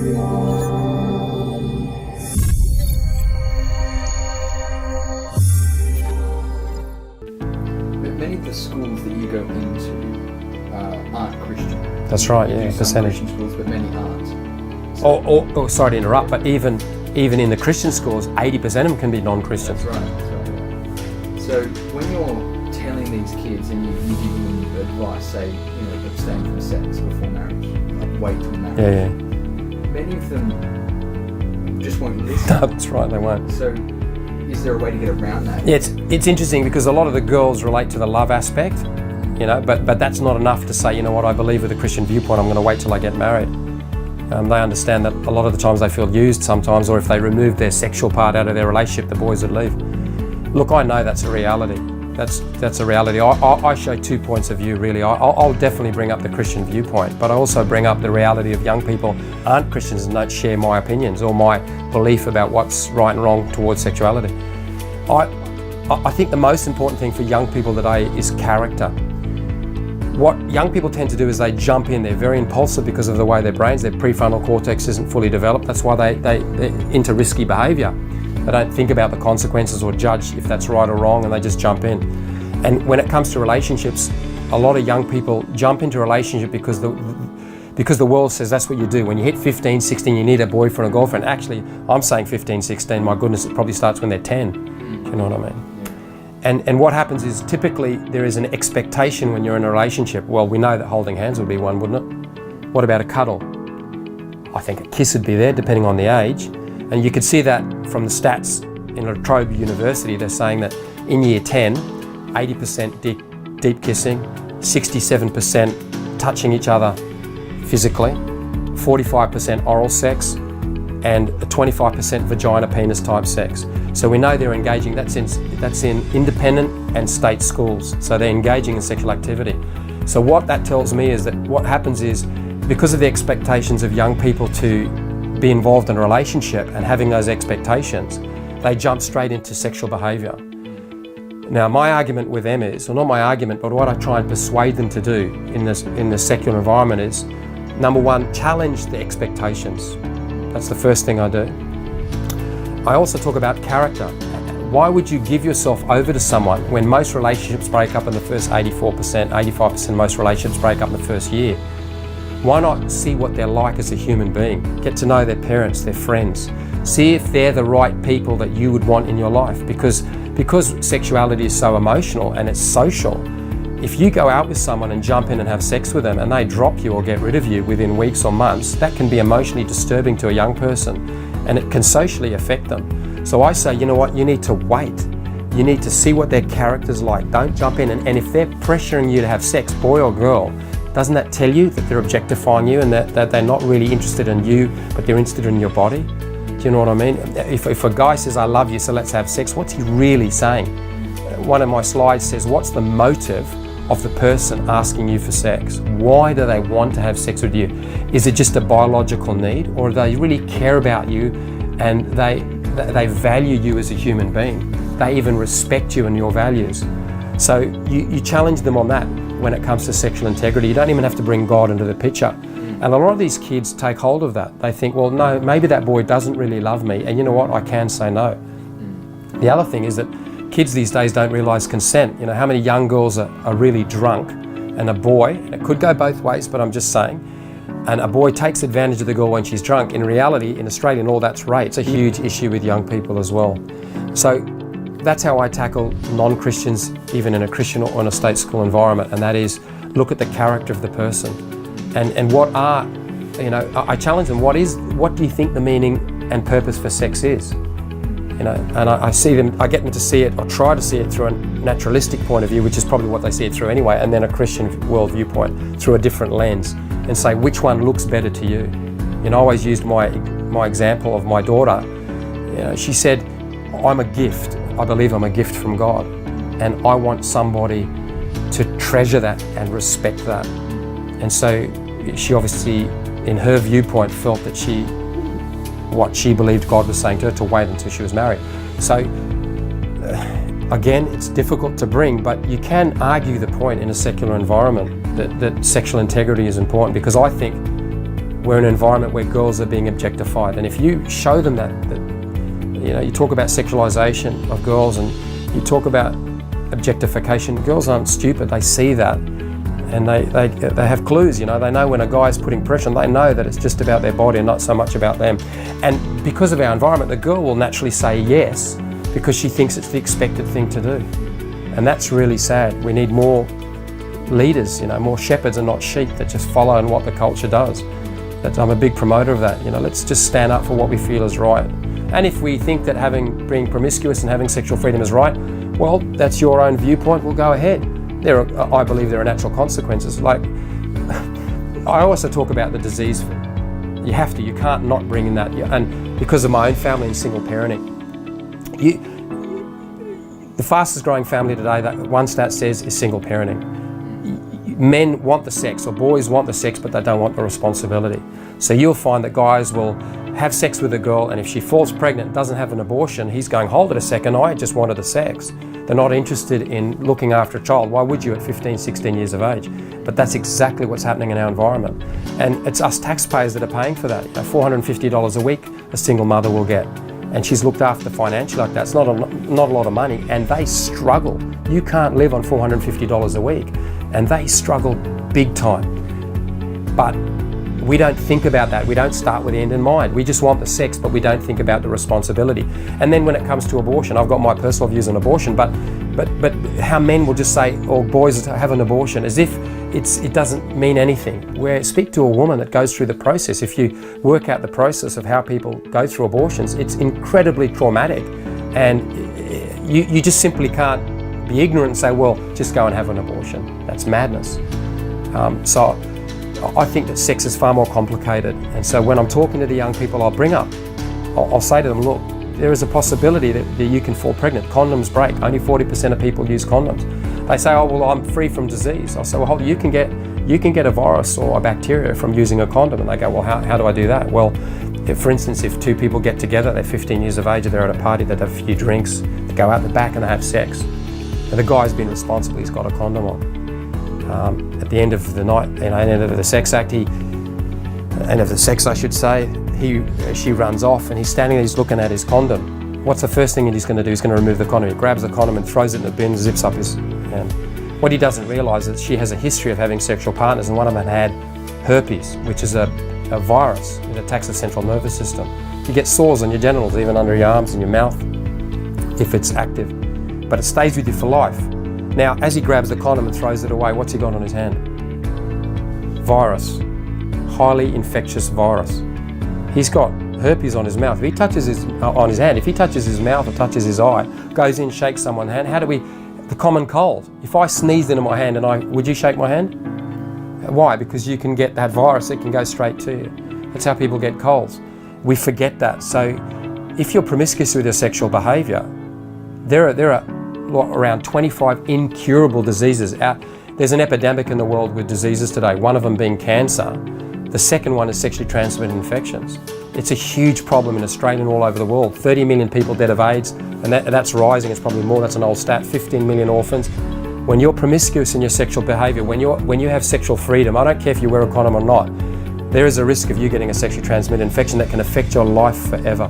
Many of the schools that you go into aren't Christian. That's right, yeah, Some percentage. Christian schools, but many aren't. Oh, sorry to interrupt, but even in the Christian schools, 80% of them can be non-Christian. That's right. Yeah. So when you're telling these kids and you're giving them advice, say, abstain from sex before marriage, like wait till marriage. Yeah. Many of them just won't listen. No, that's right, they won't. So is there a way to get around that? Yeah, it's interesting because a lot of the girls relate to the love aspect, but that's not enough to say, I believe with a Christian viewpoint, I'm going to wait till I get married. They understand that a lot of the times they feel used sometimes, or if they removed their sexual part out of their relationship, the boys would leave. Look, I know that's a reality. That's a reality. I show 2 points of view, really. I'll definitely bring up the Christian viewpoint, but I also bring up the reality of young people aren't Christians and don't share my opinions or my belief about what's right and wrong towards sexuality. I think the most important thing for young people today is character. What young people tend to do is they jump in. They're very impulsive because of the way their prefrontal cortex isn't fully developed. That's why they're into risky behaviour. They don't think about the consequences or judge if that's right or wrong, and they just jump in. And when it comes to relationships, a lot of young people jump into a relationship because the world says that's what you do. When you hit 15, 16, you need a boyfriend or girlfriend. Actually, I'm saying 15, 16, my goodness, it probably starts when they're 10. Do you know what I mean? And what happens is typically there is an expectation when you're in a relationship. Well, we know that holding hands would be one, wouldn't it? What about a cuddle? I think a kiss would be there, depending on the age. And you could see that from the stats in La Trobe University. They're saying that in year 10, 80% deep kissing, 67% touching each other physically, 45% oral sex, and 25% vagina-penis type sex. So we know they're engaging. That's in independent and state schools. So they're engaging in sexual activity. So what that tells me is that what happens is, because of the expectations of young people to be involved in a relationship and having those expectations, they jump straight into sexual behaviour. Now, my argument with them is, or not my argument, but what I try and persuade them to do in the secular environment is, number one, challenge the expectations. That's the first thing I do. I also talk about character. Why would you give yourself over to someone when most relationships break up in the first 84%, 85% of most relationships break up in the first year? Why not see what they're like as a human being? Get to know their parents, their friends. See if they're the right people that you would want in your life. Because sexuality is so emotional and it's social, if you go out with someone and jump in and have sex with them and they drop you or get rid of you within weeks or months, that can be emotionally disturbing to a young person, and it can socially affect them. So I say, you know what, you need to wait. You need to see what their character's like. Don't jump in. And if they're pressuring you to have sex, boy or girl, doesn't that tell you that they're objectifying you and that they're not really interested in you, but they're interested in your body? Do you know what I mean? If a guy says, I love you, so let's have sex, what's he really saying? One of my slides says, what's the motive of the person asking you for sex? Why do they want to have sex with you? Is it just a biological need, or do they really care about you and they value you as a human being? They even respect you and your values. So you challenge them on that when it comes to sexual integrity. You don't even have to bring God into the picture. And a lot of these kids take hold of that. They think, well, no, maybe that boy doesn't really love me, and you know what, I can say no. The other thing is that kids these days don't realise consent. You know, how many young girls are really drunk, and a boy, and it could go both ways, but I'm just saying, and a boy takes advantage of the girl when she's drunk. In reality, in Australia and all, that's rape. It's a huge issue with young people as well. So that's how I tackle non-Christians, even in a Christian or in a state school environment, and that is, look at the character of the person. And what are, I challenge them, what do you think the meaning and purpose for sex is? And I get them to see it, or try to see it through a naturalistic point of view, which is probably what they see it through anyway, and then a Christian world viewpoint through a different lens, and say, which one looks better to you? I always used my example of my daughter. She said, I'm a gift. I believe I'm a gift from God, and I want somebody to treasure that and respect that. And so she obviously, in her viewpoint, felt that what she believed God was saying to her, to wait until she was married. So again, it's difficult to bring, but you can argue the point in a secular environment that sexual integrity is important, because I think we're in an environment where girls are being objectified. And if you show them that you talk about sexualization of girls and you talk about objectification, girls aren't stupid, they see that. And they have clues, they know when a guy's putting pressure on, they know that it's just about their body and not so much about them. And because of our environment, the girl will naturally say yes because she thinks it's the expected thing to do. And that's really sad. We need more leaders, more shepherds and not sheep that just follow in what the culture does. I'm a big promoter of that. Let's just stand up for what we feel is right. And if we think that being promiscuous and having sexual freedom is right, well, that's your own viewpoint, we'll go ahead. I believe there are natural consequences. Like, I also talk about the disease. You can't not bring in that. And because of my own family and single parenting, the fastest growing family today, that one stat says, is single parenting. Men want the sex, or boys want the sex, but they don't want the responsibility. So you'll find that guys will have sex with a girl, and if she falls pregnant, doesn't have an abortion, he's going, hold it a second, I just wanted the sex. They're not interested in looking after a child. Why would you at 15, 16 years of age? But that's exactly what's happening in our environment. And it's us taxpayers that are paying for that. $450 a week a single mother will get. And she's looked after financially like that. It's not a lot of money, and they struggle. You can't live on $450 a week. And they struggle big time. But we don't think about that. We don't start with the end in mind. We just want the sex, but we don't think about the responsibility. And then when it comes to abortion, I've got my personal views on abortion, but how men will just say, or boys have an abortion, as if it doesn't mean anything. Speak to a woman that goes through the process. If you work out the process of how people go through abortions, it's incredibly traumatic. And you just simply can't be ignorant and say, well, just go and have an abortion. That's madness. So I think that sex is far more complicated. And so when I'm talking to the young people, I'll say to them, look, there is a possibility that you can fall pregnant. Condoms break. Only 40% of people use condoms. They say, oh, well, I'm free from disease. I say, well, hold on, you can get a virus or a bacteria from using a condom. And they go, well, how do I do that? Well, for instance, if two people get together, they're 15 years of age, they're at a party, they have a few drinks, they go out the back and they have sex. And the guy's been responsible, he's got a condom on. At the end of the night, end of the sex act, end of the sex, I should say, she runs off and he's standing there, he's looking at his condom. What's the first thing he's going to do? He's going to remove the condom. He grabs the condom and throws it in the bin, zips up his hand. What he doesn't realise is she has a history of having sexual partners, and one of them had herpes, which is a virus. It attacks the central nervous system. You get sores on your genitals, even under your arms and your mouth, if it's active. But it stays with you for life. Now, as he grabs the condom and throws it away, what's he got on his hand? Virus. Highly infectious virus. He's got herpes on his mouth. If he touches on his hand, if he touches his mouth or touches his eye, goes in, shakes someone's hand, the common cold. If I sneezed into my hand would you shake my hand? Why? Because you can get that virus, it can go straight to you. That's how people get colds. We forget that. So if you're promiscuous with your sexual behaviour, there are around 25 incurable diseases out. There's an epidemic in the world with diseases today, one of them being cancer. The second one is sexually transmitted infections. It's a huge problem in Australia and all over the world. 30 million people dead of AIDS, and that's rising, it's probably more, that's an old stat, 15 million orphans. When you're promiscuous in your sexual behaviour, when you have sexual freedom, I don't care if you wear a condom or not, there is a risk of you getting a sexually transmitted infection that can affect your life forever.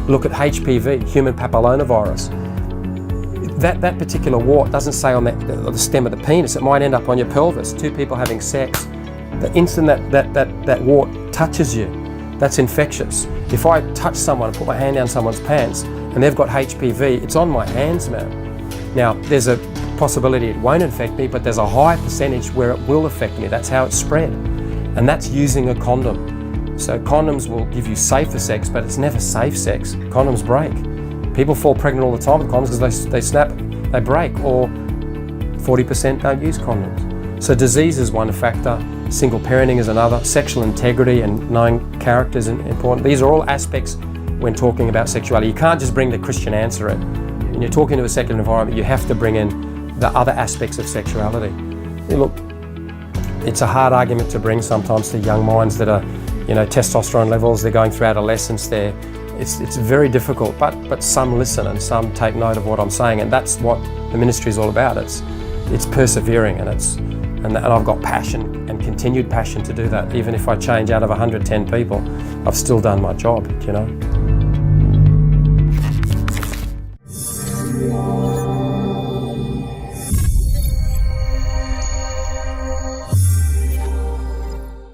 Look at HPV, human papillomavirus. That particular wart doesn't say on the stem of the penis, it might end up on your pelvis. Two people having sex, the instant that wart touches you, that's infectious. If I touch someone and put my hand down someone's pants and they've got HPV, it's on my hands, man. Now, there's a possibility it won't infect me, but there's a high percentage where it will affect me. That's how it's spread. And that's using a condom. So condoms will give you safer sex, but it's never safe sex. Condoms break. People fall pregnant all the time with condoms because they snap, they break, or 40% don't use condoms. So disease is one factor, single parenting is another, sexual integrity and knowing character is important. These are all aspects when talking about sexuality. You can't just bring the Christian answer in. When you're talking to a secular environment, you have to bring in the other aspects of sexuality. Look, it's a hard argument to bring sometimes to young minds that are, testosterone levels, they're going through adolescence, it's very difficult, but some listen and some take note of what I'm saying, and that's what the ministry is all about. It's persevering, and And I've got passion and continued passion to do that. Even if I change out of 110 people, I've still done my job, you know.